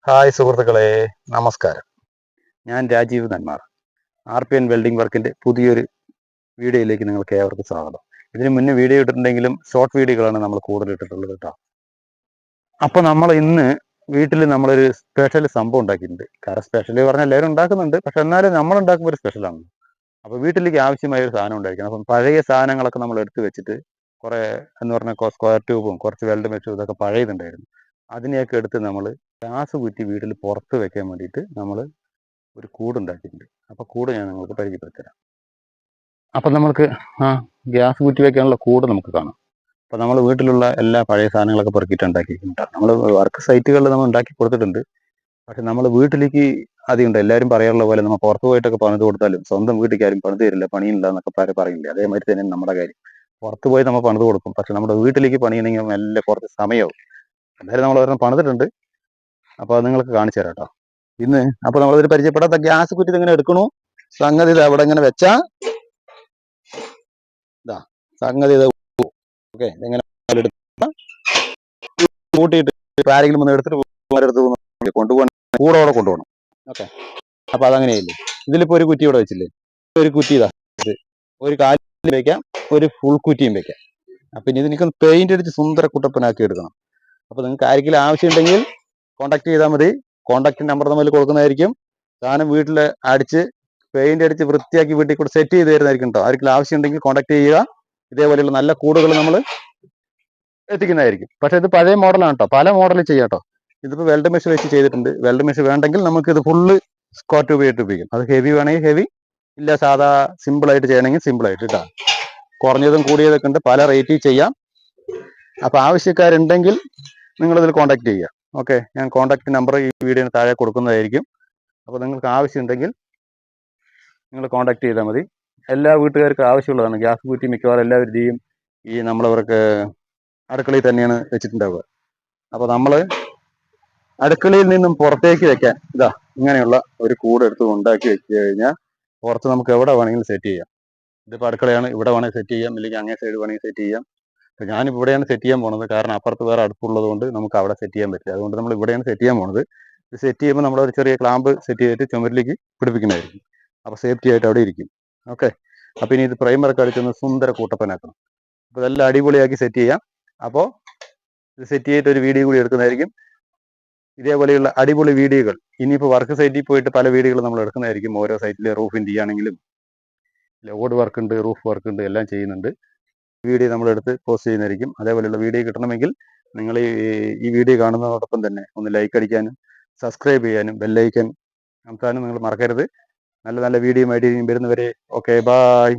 Hi സുഹൃത്തുക്കളെ, നമസ്കാരം. ഞാൻ രാജീവ് നന്മാർ. RPN വെൽഡിംഗ് വർക്കിന്റെ പുതിയൊരു വീഡിയോയിലേക്ക് നിങ്ങൾക്ക് ഏവർക്കും സ്വാഗതം. ഇതിന് മുന്നേ വീഡിയോ ഇട്ടിട്ടുണ്ടെങ്കിലും ഷോർട്ട് വീഡിയോകളാണ് നമ്മൾ കൂടുതൽ ഇട്ടിട്ടുള്ളത് കേട്ടോ. അപ്പോൾ നമ്മൾ ഇന്ന് വീട്ടിൽ നമ്മളൊരു സ്പെഷ്യൽ സംഭവം ഉണ്ടാക്കിയിട്ടുണ്ട്. കാരണം സ്പെഷ്യൽ പറഞ്ഞാൽ എല്ലാവരും ഉണ്ടാക്കുന്നുണ്ട്, പക്ഷെ എന്നാലും നമ്മൾ ഉണ്ടാക്കുമ്പോൾ ഒരു സ്പെഷ്യലാണ്. അപ്പോൾ വീട്ടിലേക്ക് ആവശ്യമായ ഒരു സാധനം ഉണ്ടായിരിക്കണം. അപ്പം പഴയ സാധനങ്ങളൊക്കെ നമ്മൾ എടുത്ത് വെച്ചിട്ട് കുറേ എന്ന് പറഞ്ഞാൽ സ്ക്വയർ ട്യൂബും കുറച്ച് വെൽഡ് മെഷും ഇതൊക്കെ പഴയതുണ്ടായിരുന്നു. അതിനെയൊക്കെ എടുത്ത് നമ്മൾ ഗ്യാസ് കുറ്റി വീട്ടിൽ പുറത്ത് വെക്കാൻ വേണ്ടിയിട്ട് നമ്മൾ ഒരു കൂടുണ്ടാക്കിയിട്ടുണ്ട്. അപ്പോൾ കൂട് ഞാൻ നിങ്ങൾക്ക് പരിചയപ്പെടുത്തരാം. അപ്പം നമുക്ക് ഗ്യാസ് കുറ്റി വെക്കാനുള്ള കൂട് നമുക്ക് കാണാം. അപ്പോൾ നമ്മൾ വീട്ടിലുള്ള എല്ലാ പഴയ സാധനങ്ങളൊക്കെ പെറുക്കിയിട്ട് ഉണ്ടാക്കിയിട്ടുണ്ട്. നമ്മൾ വർക്ക് സൈറ്റുകളിൽ നമ്മൾ ഉണ്ടാക്കി കൊടുത്തിട്ടുണ്ട്. പക്ഷെ നമ്മൾ വീട്ടിലേക്ക് ഉണ്ട്. എല്ലാവരും പറയാറുള്ള പോലെ നമ്മൾ പുറത്ത് പോയിട്ടൊക്കെ പണിത് കൊടുത്താലും സ്വന്തം വീട്ടിലേക്ക് ആരും പണിത് തരില്ല, പണിയില്ല എന്നൊക്കെ പറയില്ലേ. അതേമാതിരി തന്നെ നമ്മുടെ കാര്യം. പുറത്ത് പോയി നമ്മൾ പണിത് കൊടുക്കും, പക്ഷെ നമ്മുടെ വീട്ടിലേക്ക് പണിയണമെങ്കിൽ നല്ല കുറച്ച് സമയമാവും. എന്തായാലും നമ്മൾ ഒരെണ്ണം പണിതിട്ടുണ്ട്. അപ്പോൾ അത് നിങ്ങൾക്ക് കാണിച്ചു തരാം കേട്ടോ. ഇന്ന് അപ്പോൾ നമ്മളൊരു പരിചയപ്പെടാത്ത ഗ്യാസ് കുറ്റി ഇങ്ങനെ എടുക്കണു. സംഗതി ഇത് അവിടെ ഇങ്ങനെ വെച്ചാ ഇതാ സംഗതി ഇത്. ഓക്കെ, ഇങ്ങനെ കൂട്ടിയിട്ട് ആരെങ്കിലും ഒന്ന് എടുത്തിട്ട് കൊണ്ടുപോകണം, കൂടോടെ കൊണ്ടുപോകണം. ഓക്കെ, അപ്പൊ അതങ്ങനെയല്ലേ. ഇതിലിപ്പോ ഒരു കുറ്റി ഇവിടെ വെച്ചില്ലേ, ഒരു കുറ്റി ഇതാ, ഒരു കാലിൽ വെക്കാം, ഒരു ഫുൾ കുറ്റിയും വെക്കാം. അപ്പൊ ഇനി ഇതിനൊക്കെ പെയിന്റ് അടിച്ച് സുന്ദര കുട്ടപ്പനാക്കി എടുക്കണം. അപ്പൊ നിങ്ങൾക്ക് ആർക്കെങ്കിലും ആവശ്യമുണ്ടെങ്കിൽ കോണ്ടാക്ട് ചെയ്താൽ മതി. കോണ്ടാക്ട് നമ്പർ നമ്മൾ കൊടുക്കുന്നതായിരിക്കും. സാധനം വീട്ടിൽ അടിച്ച് പെയിന്റ് അടിച്ച് വൃത്തിയാക്കി വീട്ടിൽ കൂടെ സെറ്റ് ചെയ്ത് തരുന്നതായിരിക്കും കേട്ടോ. ആർക്കെങ്കിലും ആവശ്യമുണ്ടെങ്കിൽ കോണ്ടാക്ട് ചെയ്യുക. ഇതേപോലെയുള്ള നല്ല കൂടുകൾ നമ്മൾ എത്തിക്കുന്നതായിരിക്കും. പക്ഷെ ഇത് പഴയ മോഡലാണ് കേട്ടോ, പല മോഡൽ ചെയ്യാം കേട്ടോ. ഇതിപ്പോൾ വെൽഡ് മെഷ് വെച്ച് ചെയ്തിട്ടുണ്ട്. വെൽഡ് മെഷ് വേണ്ടെങ്കിൽ നമുക്ക് ഇത് ഫുള്ള് സ്ക്വയർ ട്യൂബ് ആയിട്ട് ഉപയോഗിക്കും. അത് ഹെവി വേണമെങ്കിൽ ഹെവി, ഇല്ല സാധാ സിമ്പിൾ ആയിട്ട് ചെയ്യണമെങ്കിൽ സിമ്പിൾ ആയിട്ട് കേട്ടോ. കുറഞ്ഞതും കൂടിയതൊക്കെ ഉണ്ട്, പല റേറ്റിൽ ചെയ്യാം. അപ്പൊ ആവശ്യക്കാരുണ്ടെങ്കിൽ നിങ്ങളിതിൽ കോണ്ടാക്ട് ചെയ്യുക. ഓക്കെ, ഞാൻ കോണ്ടാക്ട് നമ്പർ ഈ വീഡിയോന് താഴെ കൊടുക്കുന്നതായിരിക്കും. അപ്പോൾ നിങ്ങൾക്ക് ആവശ്യമുണ്ടെങ്കിൽ നിങ്ങൾ കോണ്ടാക്ട് ചെയ്താൽ മതി. എല്ലാ വീട്ടുകാർക്കും ആവശ്യമുള്ളതാണ് ഗ്യാസ് കുറ്റി. മിക്കവാറും എല്ലാവരുടെയും ഈ നമ്മളവർക്ക് അടുക്കളയിൽ തന്നെയാണ് വെച്ചിട്ടുണ്ടാവുക. അപ്പോൾ നമ്മൾ അടുക്കളയിൽ നിന്നും പുറത്തേക്ക് വെക്കാൻ ഇതാ ഇങ്ങനെയുള്ള ഒരു കൂട് എടുത്ത് ഉണ്ടാക്കി വെച്ച് കഴിഞ്ഞാൽ പുറത്ത് നമുക്ക് എവിടെ വേണമെങ്കിലും സെറ്റ് ചെയ്യാം. ഇതിപ്പോൾ അടുക്കളയാണ്, ഇവിടെ വേണമെങ്കിൽ സെറ്റ് ചെയ്യാം, ഇല്ലെങ്കിൽ അങ്ങേ സൈഡ് വേണമെങ്കിൽ സെറ്റ് ചെയ്യാം. അപ്പോൾ ഞാനിപ്പോൾ ഇവിടെയാണ് സെറ്റ് ചെയ്യാൻ പോണത്. കാരണം അപ്പുറത്ത് വേറെ അടുപ്പുള്ളത് കൊണ്ട് നമുക്ക് അവിടെ സെറ്റ് ചെയ്യാൻ പറ്റില്ല. അതുകൊണ്ട് നമ്മൾ ഇവിടെയാണ് സെറ്റ് ചെയ്യാൻ പോണത്. ഇത് സെറ്റ് ചെയ്യുമ്പോൾ നമ്മളൊരു ചെറിയ ക്ലാമ്പ് സെറ്റ് ചെയ്തിട്ട് ചുമരിലേക്ക് പിടിപ്പിക്കുന്നതായിരിക്കും. അപ്പോൾ സേഫ്റ്റി ആയിട്ട് അവിടെ ഇരിക്കും. ഓക്കെ, അപ്പോൾ ഇനി ഇത് പ്രൈമറൊക്കെ അടിച്ചൊന്ന് സുന്ദര കൂട്ടപ്പനാക്കണം. അപ്പോൾ ഇതെല്ലാം അടിപൊളിയാക്കി സെറ്റ് ചെയ്യാം. അപ്പോൾ ഇത് സെറ്റ് ചെയ്തിട്ട് ഒരു വീഡിയോ കൂടി എടുക്കുന്നതായിരിക്കും. ഇതേപോലെയുള്ള അടിപൊളി വീഡിയോകൾ ഇനിയിപ്പോൾ വർക്ക് സൈറ്റിൽ പോയിട്ട് പല വീഡിയോകൾ നമ്മൾ എടുക്കുന്നതായിരിക്കും. ഓരോ സൈറ്റിലെ റൂഫിൻ്റെ ആണെങ്കിലും ഓട് വർക്ക് ഉണ്ട്, റൂഫ് വർക്ക് ഉണ്ട്, എല്ലാം ചെയ്യുന്നുണ്ട്. വീഡിയോ നമ്മളെടുത്ത് പോസ്റ്റ് ചെയ്യുന്നതായിരിക്കും. അതേപോലെയുള്ള വീഡിയോ കിട്ടണമെങ്കിൽ നിങ്ങൾ ഈ വീഡിയോ കാണുന്നതോടൊപ്പം തന്നെ ഒന്ന് ലൈക്ക് അടിക്കാനും സബ്സ്ക്രൈബ് ചെയ്യാനും ബെല്ലൈക്കൻ അമർത്താനും നിങ്ങൾ മറക്കരുത്. നല്ല നല്ല വീഡിയോ ആയിട്ട് വരുന്നവരെ ഓക്കെ, ബായ്.